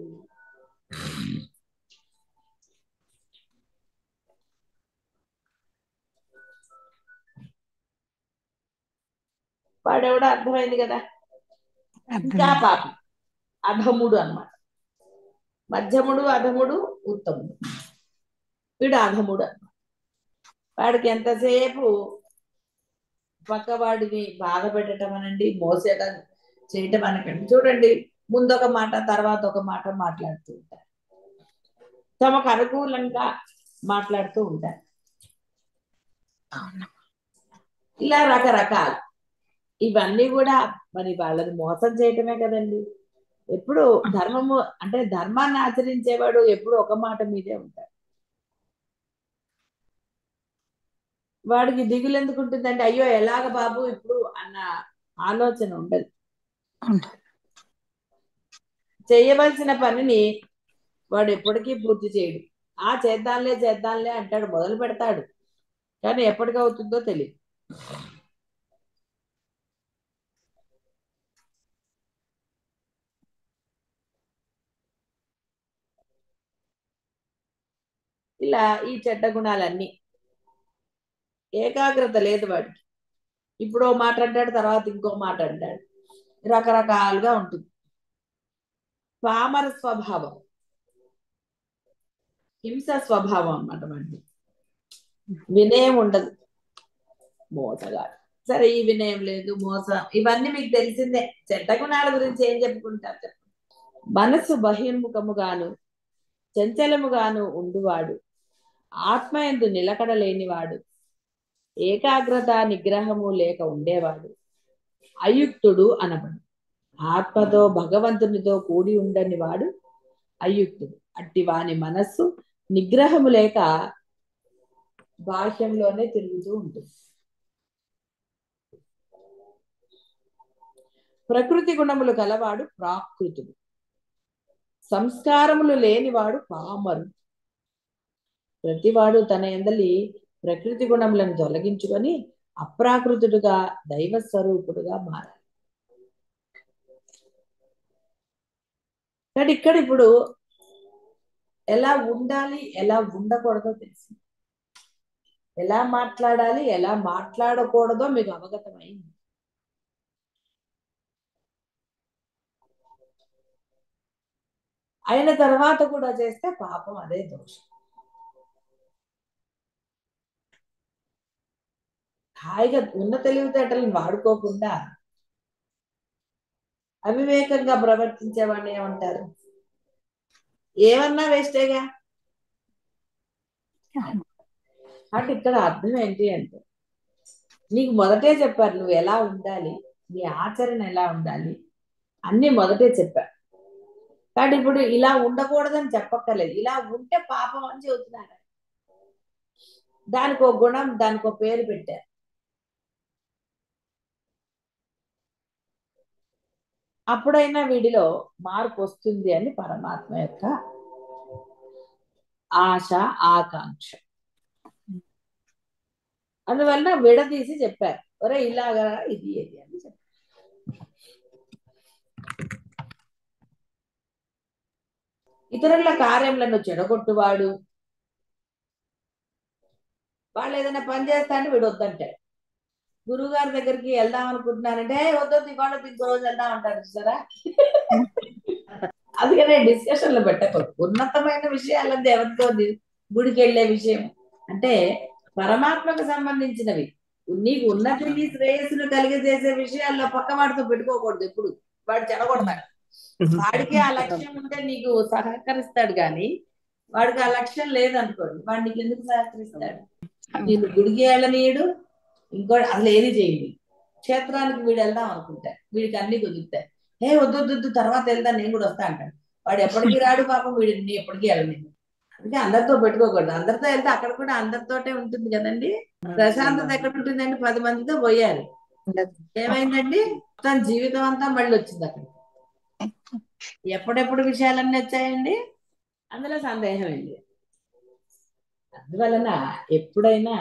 వాడెవడో అర్థమైంది కదా. ఇంకా పాపి అధముడు అన్నమాట. మధ్యముడు అధముడు ఉత్తముడు, వీడు అధముడు అన్నమాట. వాడికి ఎంతసేపు పక్కవాడిని బాధ పెట్టడం అనండి, మోసేయడం చేయటం అనకండి. చూడండి, ముందొక మాట తర్వాత ఒక మాట మాట్లాడుతూ ఉంటారు, తమకు అనుకూలంగా మాట్లాడుతూ ఉంటారు. ఇలా రకరకాలు ఇవన్నీ కూడా మరి వాళ్ళని మోసం చేయటమే కదండి. ఎప్పుడు ధర్మము అంటే ధర్మాన్ని ఆచరించేవాడు ఎప్పుడు ఒక మాట మీదే ఉంటాడు. వాడికి దిగులు ఎందుకు ఉంటుందంటే అయ్యో ఎలాగ బాబు ఇప్పుడు అన్న ఆలోచన ఉండదు. చేయవలసిన పనిని వాడు ఎప్పటికీ పూర్తి చేయడు. చేద్దాంలే అంటాడు, మొదలు పెడతాడు, కానీ ఎప్పటికవుతుందో తెలియదు. ఇలా ఈ చెడ్డ గుణాలన్నీ, ఏకాగ్రత లేదు వాడికి. ఇప్పుడు ఓ మాట అంటాడు, తర్వాత ఇంకో మాట అంటాడు, రకరకాలుగా ఉంటుంది. పామర స్వభావం, హింస స్వభావం అన్నమాట. వాడికి వినయం ఉండదు, మోసగాడు. సరే ఈ వినయం లేదు, మోసం, ఇవన్నీ మీకు తెలిసిందే. చెడ్డ గుణాల గురించి ఏం చెప్పుకుంటారు చెప్పండి. మనస్సు బహిర్ముఖముగాను చంచలముగాను ఉండువాడు, ఆత్మయందు నిలకడ లేనివాడు, ఏకాగ్రత నిగ్రహము లేక ఉండేవాడు అయుక్తుడు అనబడు. ఆత్మతో భగవంతునితో కూడి ఉండని వాడు అయుక్తుడు. అట్టి వాని మనస్సు నిగ్రహము లేక బాహ్యంలోనే తిరుగుతూ ఉంటుంది. ప్రకృతి గుణములు కలవాడు ప్రాకృతుడు, సంస్కారములు లేనివాడు పామరు. ప్రతివాడు తన ఎందలి ప్రకృతి గుణములను తొలగించుకొని అప్రాకృతుడుగా దైవ స్వరూపుడుగా మారాలి. కానీ ఇక్కడ ఇప్పుడు ఎలా ఉండాలి, ఎలా ఉండకూడదో తెలిసింది. ఎలా మాట్లాడాలి, ఎలా మాట్లాడకూడదో మీకు అవగతమైంది. అయిన తర్వాత కూడా చేస్తే పాపం, అదే దోషం. హాయిగా ఉన్న తెలివితేటలను వాడుకోకుండా అవివేకంగా ప్రవర్తించేవాడిని ఏమంటారు? ఏమన్నా వేస్టేగా. అంటే ఇక్కడ అర్థం ఏంటి అంటే, నీకు మొదటే చెప్పారు నువ్వు ఎలా ఉండాలి, నీ ఆచరణ ఎలా ఉండాలి, అన్ని మొదటే చెప్పారు. కానీ ఇప్పుడు ఇలా ఉండకూడదని చెప్పక్కర్లేదు, ఇలా ఉంటే పాపం అని చెబుతున్నారు. దానికి ఒక గుణం, దానికి ఒక పేరు పెట్టారు. అప్పుడైనా వీడిలో మార్పు వస్తుంది అని పరమాత్మ యొక్క ఆశ, ఆకాంక్ష. అందువల్ల విడదీసి చెప్పారు, ఒరే ఇలాగా ఇది ఏది అని చెప్పారు. ఇతరుల కార్యములను చెడగొట్టువాడు, వాళ్ళు ఏదైనా పని చేస్తా అంటే వీడు వద్దంటాడు. గురువు గారి దగ్గరికి వెళ్దాం అనుకుంటున్నారంటే వద్దొద్దు, ఇవాళ ఇంకో రోజు వెళ్దాం అంటారు చూసారా. అందుకనే డిస్కషన్లు పెట్టకూడదు. ఉన్నతమైన విషయాలంటే ఎవరితో గుడికి వెళ్ళే విషయం అంటే పరమాత్మకు సంబంధించినవి. నీకు ఉన్నతిని శ్రేయస్సును కలిగజేసే విషయాల్లో పక్కవాడితో పెట్టుకోకూడదు. ఎప్పుడు వాడు చెడగొడతాడు. వాడికి ఆ లక్ష్యం ఉంటే నీకు సహకరిస్తాడు, కానీ వాడికి ఆ లక్ష్యం లేదనుకోండి, వాడు నీకు ఎందుకు సహకరిస్తాడు? నేను గుడికి వెళ్ళనీయుడు, ఇంకో అసలు ఏది చేయండి. క్షేత్రానికి వీడు వెళ్దాం అనుకుంటాడు, వీడికి అన్ని కుదురుతాయి. వద్దు తర్వాత వెళ్దాం, నేను కూడా వస్తా అంటాడు. వాడు ఎప్పటికీ రాడు పాపం, వీడిని ఎప్పటికీ వెళ్ళలేదు. అందుకే అందరితో పెట్టుకోకూడదు. అందరితో వెళ్తే అక్కడ కూడా అందరితోటే ఉంటుంది కదండి. ప్రశాంతత ఎక్కడ ఉంటుందండి? 10 మందితో పోయారు, ఏమైందండి? మొత్తం జీవితం అంతా మళ్ళీ వచ్చింది అక్కడ. ఎప్పుడెప్పుడు విషయాలన్నీ వచ్చాయండి, అందులో సందేహం ఏంటి? అందువలన ఎప్పుడైనా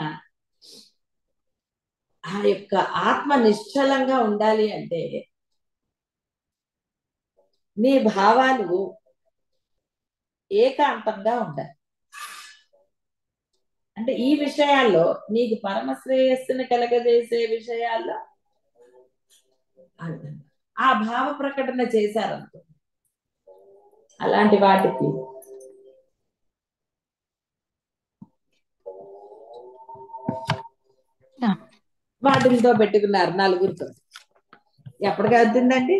ఆ యొక్క ఆత్మ నిశ్చలంగా ఉండాలి అంటే నీ భావాలు ఏకాంతంగా ఉండాలి. అంటే ఈ విషయాల్లో నీకు పరమ శ్రేయస్సుని కలగజేసే విషయాల్లో ఆ భావ ప్రకటన చేశారనుకో, అలాంటి వాటికి వాటితో పెట్టుకున్నారు నలుగురితో. ఎప్పటికి అవుతుందండి?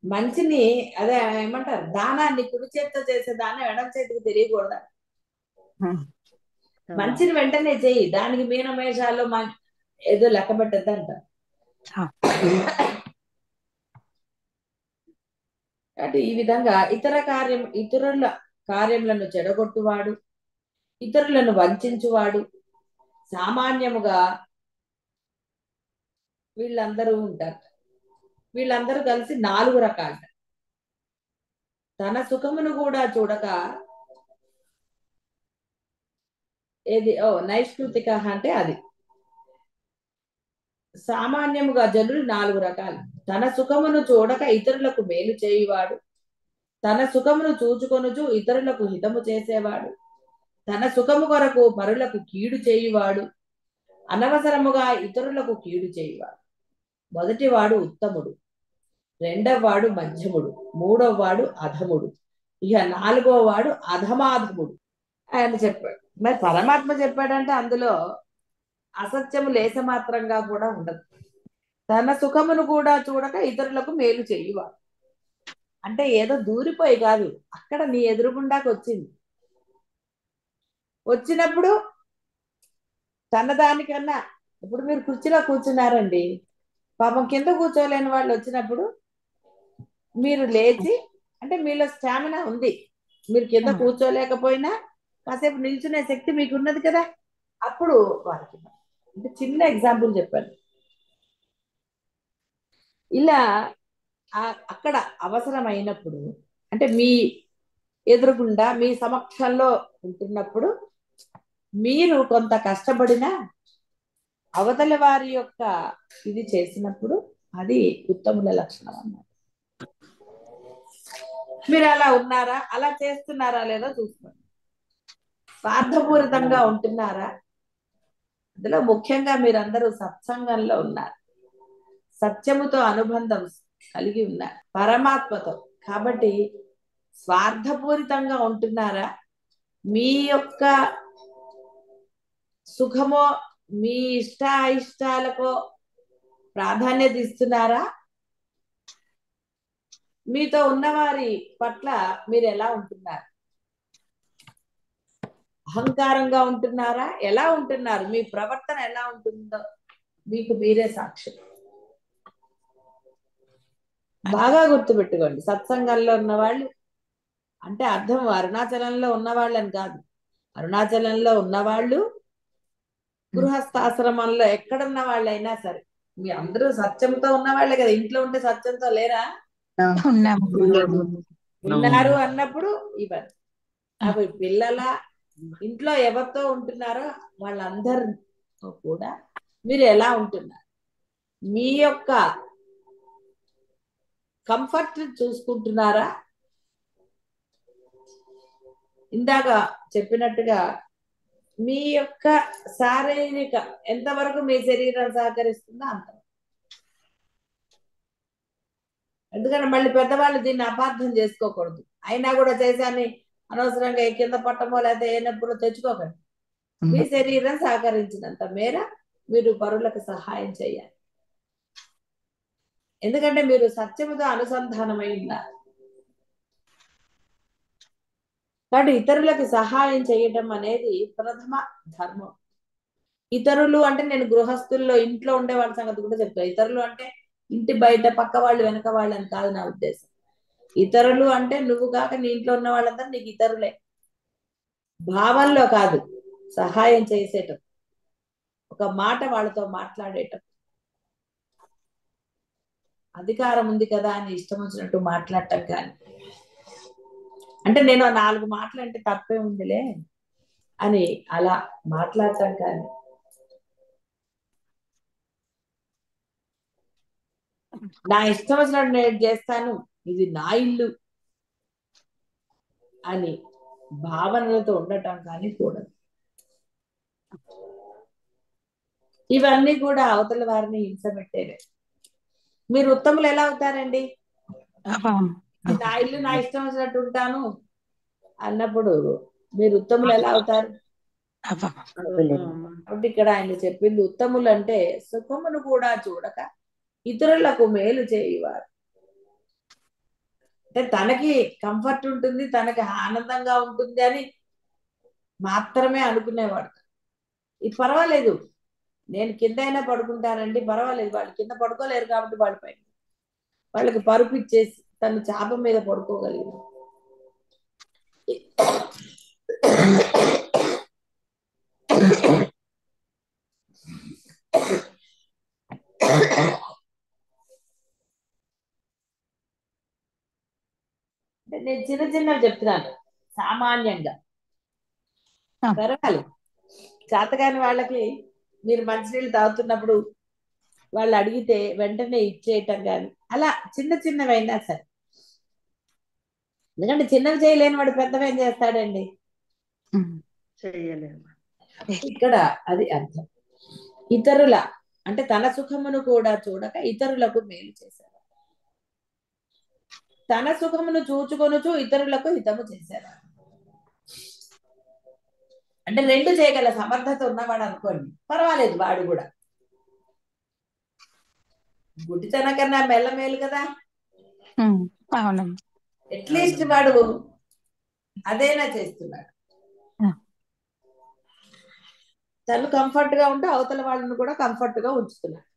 మంచిని అదే ఏమంటారు, దానాన్ని కుడి చేతితో చేసే దానం ఎడం చేతికి తెలియకూడదా? మంచిని వెంటనే చెయ్యి, దానికి మీనమేషాల్లో ఏదో లెక్క పెట్టద్దంట. అంటే ఈ విధంగా ఇతరుల కార్యములను చెడగొట్టువాడు, ఇతరులను వంచువాడు, సామాన్యముగా వీళ్ళందరూ ఉంటారు. వీళ్ళందరూ కలిసి 4 రకాలు. తన సుఖమును కూడా చూడక ఏది నైష్కృతిక అంటే అది. సామాన్యముగా జనులు 4 రకాలు. తన సుఖమును చూడక ఇతరులకు మేలు చేయువాడు, తన సుఖమును చూచుకొనుచు ఇతరులకు హితము చేసేవాడు, తన సుఖము కొరకు పరులకు కీడు చేయువాడు, అనవసరముగా ఇతరులకు కీడు చేయువాడు. మొదటివాడు ఉత్తముడు, రెండవ వాడు మధ్యముడు, మూడవ వాడు అధముడు, ఇక 4వ వాడు అధమాధముడు ఆయన చెప్పాడు. మరి పరమాత్మ చెప్పాడంటే అందులో అసత్యము లేస మాత్రంగా కూడా ఉండదు. తన సుఖమును కూడా చూడక ఇతరులకు మేలు చెయ్యువాడు. అంటే ఏదో దూరిపోయి కాదు, అక్కడ నీ ఎదురుగుండాకి వచ్చింది. వచ్చినప్పుడు తన దానికన్నా, ఇప్పుడు మీరు కుర్చీలో కూర్చున్నారండి, పాపం కింద కూర్చోలేని వాళ్ళు వచ్చినప్పుడు మీరు లేచి, అంటే మీలో స్టామినా ఉంది, మీరు కింద కూర్చోలేకపోయినా కాసేపు నిల్చునే శక్తి మీకు ఉన్నది కదా, అప్పుడు వారికి అంటే చిన్న ఎగ్జాంపుల్ చెప్పాను. ఇలా అక్కడ అవసరమైనప్పుడు, అంటే మీ ఎదురుగుండా మీ సమక్షంలో ఉంటున్నప్పుడు మీరు కొంత కష్టపడినా అవతలి వారి యొక్క ఇది చేసినప్పుడు అది ఉత్తముల లక్షణం అన్నమాట. మీరు అలా ఉన్నారా, అలా చేస్తున్నారా లేదో చూసుకోండి. స్వార్థపూరితంగా ఉంటున్నారా, అందులో ముఖ్యంగా మీరందరూ సత్సంగంలో ఉన్నారు, సత్యముతో అనుబంధం కలిగి ఉన్నారు పరమాత్మతో. కాబట్టి స్వార్థపూరితంగా ఉంటున్నారా, మీ యొక్క సుఖమో మీ ఇష్టాయిష్టాలకో ప్రాధాన్యత ఇస్తున్నారా, మీతో ఉన్నవారి పట్ల మీరు ఎలా ఉంటున్నారు, అహంకారంగా ఉంటున్నారా, ఎలా ఉంటున్నారు, మీ ప్రవర్తన ఎలా ఉంటుందో మీకు మీరే సాక్షి. బాగా గుర్తుపెట్టుకోండి, సత్సంగంలో ఉన్నవాళ్ళు అంటే అర్థం అరుణాచలంలో ఉన్నవాళ్ళని కాదు. అరుణాచలంలో ఉన్నవాళ్ళు, గృహస్థాశ్రమంలో ఎక్కడున్న వాళ్ళైనా సరే మీ అందరూ సత్యంతో ఉన్నవాళ్ళే కదా. ఇంట్లో ఉంటే సత్యంతో లేరా? ఉన్నారు అన్నప్పుడు ఇవన్నీ. అవి పిల్లల ఇంట్లో ఎవరితో ఉంటున్నారో వాళ్ళందరితో కూడా మీరు ఎలా ఉంటున్నారు, మీ యొక్క కంఫర్ట్ చూసుకుంటున్నారా. ఇందాక చెప్పినట్టుగా మీ యొక్క శారీరక ఎంతవరకు మీ శరీరం సహకరిస్తుందో అంత. ఎందుకంటే మళ్ళీ పెద్దవాళ్ళు దీన్ని అపార్థం చేసుకోకూడదు. అయినా కూడా చేశాని అనవసరంగా కింద పట్టమో లేకపోతే ఏ నొప్పులు తెచ్చుకోకండి. మీ శరీరం సహకరించినంత మేర మీరు పరులకు సహాయం చేయాలి. ఎందుకంటే మీరు సత్యముతో అనుసంధానమై ఉన్నారు. కాబట్టి ఇతరులకు సహాయం చేయటం అనేది ప్రథమ ధర్మం. ఇతరులు అంటే నేను గృహస్థుల్లో ఇంట్లో ఉండే వాళ్ళ సంగతి కూడా చెప్తాను. ఇతరులు అంటే ఇంటి బయట పక్క వాళ్ళు వెనక వాళ్ళు అని కాదు నా ఉద్దేశం. ఇతరులు అంటే నువ్వు కాక నీ ఇంట్లో ఉన్న వాళ్ళందరూ నీకు ఇతరులే. భావంలో కాదు, సహాయం చేసేటం, ఒక మాట వాళ్ళతో మాట్లాడేటం. అధికారం ఉంది కదా అని ఇష్టం వచ్చినట్టు మాట్లాడటం కానీ, అంటే నేను 4 మాటలు అంటే తప్పే ఉందిలే అని అలా మాట్లాడటం కానీ, నా ఇష్టం వచ్చినట్టు నేను చేస్తాను, ఇది నా ఇల్లు అని భావనలతో ఉండటం కానీ కూడదు. ఇవన్నీ కూడా అవతల వారిని హింస పెట్టేవే. మీరు ఉత్తములు ఎలా అవుతారండి? నా ఇల్లు నా ఇష్టం వచ్చినట్టు ఉంటాను అన్నప్పుడు మీరు ఉత్తములు ఎలా అవుతారు? కాబట్టి ఇక్కడ ఆయన చెప్పింది ఉత్తములు అంటే సుఖమును కూడా చూడక ఇతరులకు మేలు చేయవారు. అంటే తనకి కంఫర్ట్ ఉంటుంది, తనకి ఆనందంగా ఉంటుంది అని మాత్రమే అనుకునేవాడు. ఇది పర్వాలేదు, నేను కింద అయినా పడుకుంటానండి, పర్వాలేదు, వాళ్ళు కింద పడుకోలేరు కాబట్టి వాళ్ళ పైన వాళ్ళకి పరుపు ఇచ్చేసి తను చాప మీద పడుకోగలిగింది. నేను చిన్న చిన్నవి చెప్తున్నాను, సామాన్యంగా పెరగాలి. చేతగాని వాళ్ళకి మీరు మంచినీళ్ళు తాగుతున్నప్పుడు వాళ్ళు అడిగితే వెంటనే ఇచ్చేయటం కానీ, అలా చిన్న చిన్నవైనా సరే. ఎందుకంటే చిన్నవి చేయలేని వాడు పెద్దవి ఏం చేస్తాడండి? చేయలేము. ఇక్కడ అది అర్థం. ఇతరుల అంటే తన సుఖమును కూడా చూడక ఇతరులకు మేలు చేశారు, తన సుఖమును చూచుకొనుచు ఇతరులకు హితము చేశారు. అంటే రెండు చేయగల సమర్థత ఉన్నవాడు అనుకోండి, పర్వాలేదు, వాడు కూడా గుడ్డితనం కన్నా మెల్లమేలు కదా. అవునండి. అట్లీస్ట్ వాడు అదేనా చేస్తున్నాడు. తను కంఫర్ట్ గా ఉంటే అవతల వాళ్ళని కూడా కంఫర్ట్ గా ఉంచుతున్నాడు.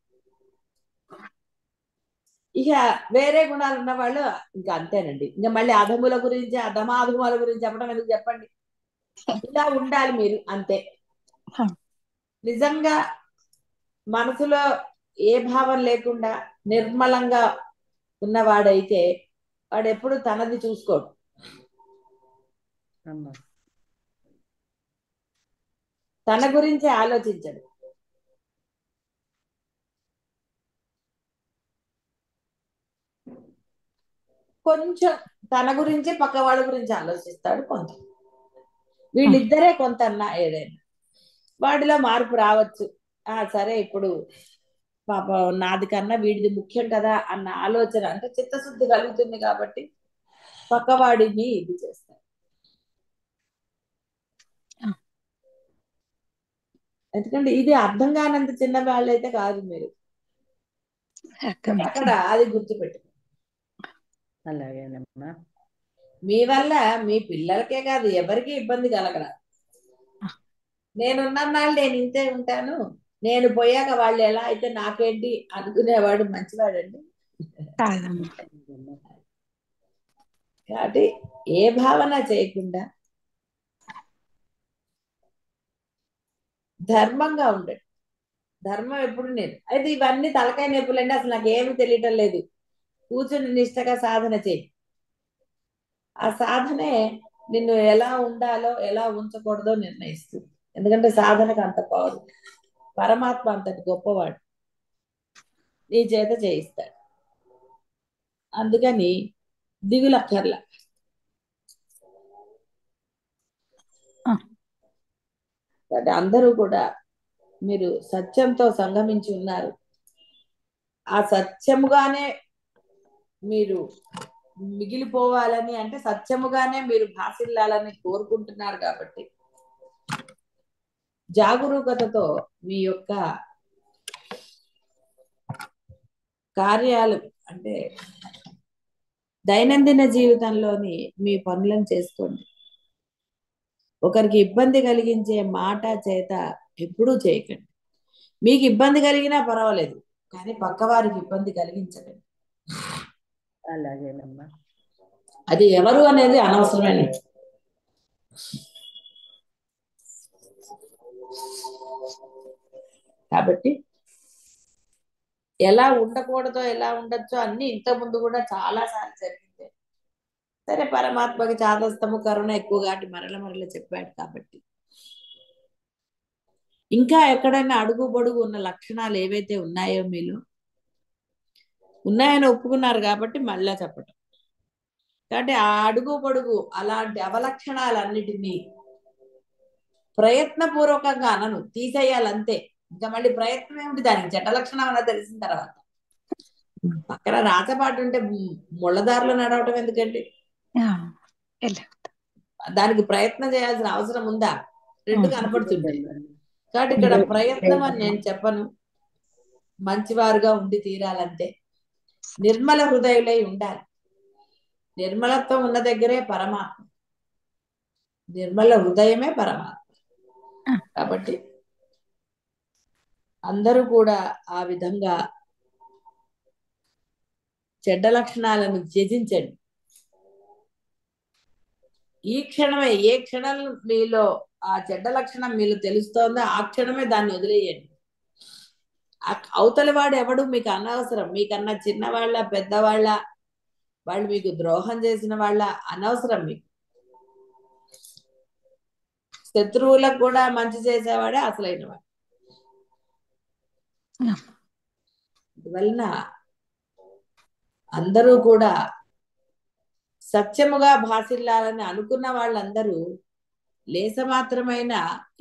ఇక వేరే గుణాలు ఉన్న వాళ్ళు ఇంకా అంతేనండి. ఇంకా మళ్ళీ అధముల గురించి, అధమాధముల గురించి చెప్పడం ఎందుకు చెప్పండి. ఇలా ఉండాలి మీరు, అంతే. నిజంగా మనసులో ఏ భావం లేకుండా నిర్మలంగా ఉన్నవాడైతే వాడు ఎప్పుడు తనది చూసుకోడు, తన గురించి ఆలోచించడు. కొంచెం తన గురించి పక్క వాళ్ళ గురించి ఆలోచిస్తాడు కొంత. వీళ్ళిద్దరే కొంత ఏదైనా వాడిలో మార్పు రావచ్చు. సరే ఇప్పుడు పాప నాది కన్నా వీడిది ముఖ్యం కదా అన్న ఆలోచన, అంటే చిత్తశుద్ధి కలుగుతుంది కాబట్టి పక్కవాడిని ఇది చేస్తారు. ఎందుకంటే ఇది అర్థం కానంత చిన్న వాళ్ళైతే కాదు మీరు, అక్కడ అది గుర్తుపెట్టు. అలాగేనమ్మా. మీ వల్ల మీ పిల్లలకే కాదు ఎవరికి ఇబ్బంది కలగరా. నేనున్నాళ్ళు నేను ఇంతే ఉంటాను, నేను పోయాక వాళ్ళు ఎలా అయితే నాకేంటి అనుకునేవాడు మంచివాడండి. కాబట్టి ఏ భావన చేయకుండా ధర్మంగా ఉండండి. ధర్మం ఎప్పుడు నేను అయితే ఇవన్నీ తలకాయ నొప్పులండి, అసలు నాకు ఏమి తెలియటం లేదు. కూర్చుని నిష్టగా సాధన చేయి. ఆ సాధనే నిన్ను ఎలా ఉండాలో ఎలా ఉంచకూడదో నిర్ణయిస్తుంది. ఎందుకంటే సాధనకు అంత పవర్. పరమాత్మ అంతటి గొప్పవాడు, నీ చేత చేయిస్తాడు. అందుకని దిగులక్కర్లా. కాబట్టి అందరూ కూడా మీరు సత్యంతో సంగమించి ఉన్నారు. ఆ సత్యముగానే మీరు మిగిలిపోవాలని, అంటే సత్యముగానే మీరు భాసిల్లాలని కోరుకుంటున్నారు. కాబట్టి జాగరూకతతో మీ యొక్క కార్యాలు, అంటే దైనందిన జీవితంలోని మీ పనులను చేసుకోండి. ఒకరికి ఇబ్బంది కలిగించే మాట చేత ఎప్పుడూ చేయకండి. మీకు ఇబ్బంది కలిగినా పర్వాలేదు, కానీ పక్కవారికి ఇబ్బంది కలిగించకండి. అలాగేనమ్మా. అది ఎవరు అనేది అనవసరమైన. కాబట్టి ఎలా ఉండకూడదో ఎలా ఉండొచ్చో అన్ని ఇంతకుముందు కూడా చాలా సార్లు జరిగింది. సరే, పరమాత్మకి చాదస్తము కరుణ ఎక్కువ కాబట్టి మరల చెప్పాడు. కాబట్టి ఇంకా ఎక్కడైనా అడుగు పొడుగు ఉన్న లక్షణాలు ఏవైతే ఉన్నాయో మీలో ఉన్నాయని ఒప్పుకున్నారు కాబట్టి మళ్ళా చెప్పటం. కాబట్టి ఆ అడుగు పొడుగు అలాంటి అవలక్షణాలన్నిటినీ ప్రయత్నపూర్వకంగా అనను, తీసేయాలంతే. ఇంకా మళ్ళీ ప్రయత్నం ఏమిటి, దానికి చెడ్డ లక్షణం అలా తెలిసిన తర్వాత. పక్కన రాచపాటు ఉంటే ముళ్ళదారిలో నడవటం ఎందుకండి? దానికి ప్రయత్నం చేయాల్సిన అవసరం ఉందా? రెండు కనపడుతుంటే. కాబట్టి ఇక్కడ ప్రయత్నం అని నేను చెప్పను, మంచివారుగా ఉండి తీరాలంటే. నిర్మల హృదయులై ఉండాలి. నిర్మలత్వం ఉన్న దగ్గరే పరమాత్మ, నిర్మల హృదయమే పరమాత్మ. కాబట్టి అందరూ కూడా ఆ విధంగా చెడ్డ లక్షణాలను త్యజించండి. ఈ క్షణమే, ఏ క్షణం మీలో ఆ చెడ్డ లక్షణం మీలో తెలుస్తోందో ఆ క్షణమే దాన్ని వదిలేయండి. అవతలి వాడు ఎవడు మీకు అనవసరం. మీకన్నా చిన్నవాళ్ళ పెద్దవాళ్ళ, వాళ్ళు మీకు ద్రోహం చేసిన వాళ్ళ అనవసరం. మీకు శత్రువులకు కూడా మంచి చేసేవాడే అసలైన వాడు. అందువలన అందరూ కూడా సత్యముగా భాసిల్లాలని అనుకున్న వాళ్ళందరూ లేసమాత్రమైన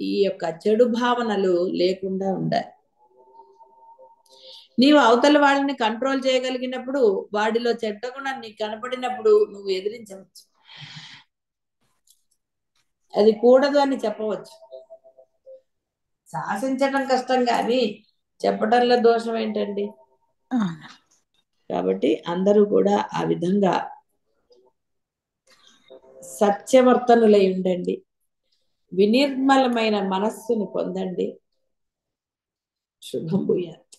ఈ యొక్క చెడు భావనలు లేకుండా ఉండాలి. నీవు అవతల వాళ్ళని కంట్రోల్ చేయగలిగినప్పుడు, వాడిలో చెడ్డ గుణం నీకు కనపడినప్పుడు నువ్వు ఎదిరించవచ్చు. అది కూడదు అని చెప్పవచ్చు. శాసించడం కష్టం కానీ చెప్పడంలో దోషం ఏంటండి? అవును. కాబట్టి అందరూ కూడా ఆ విధంగా సత్యవర్తనులై ఉండండి, వినిర్మలమైన మనస్సును పొందండి. శుభం భూయాత్.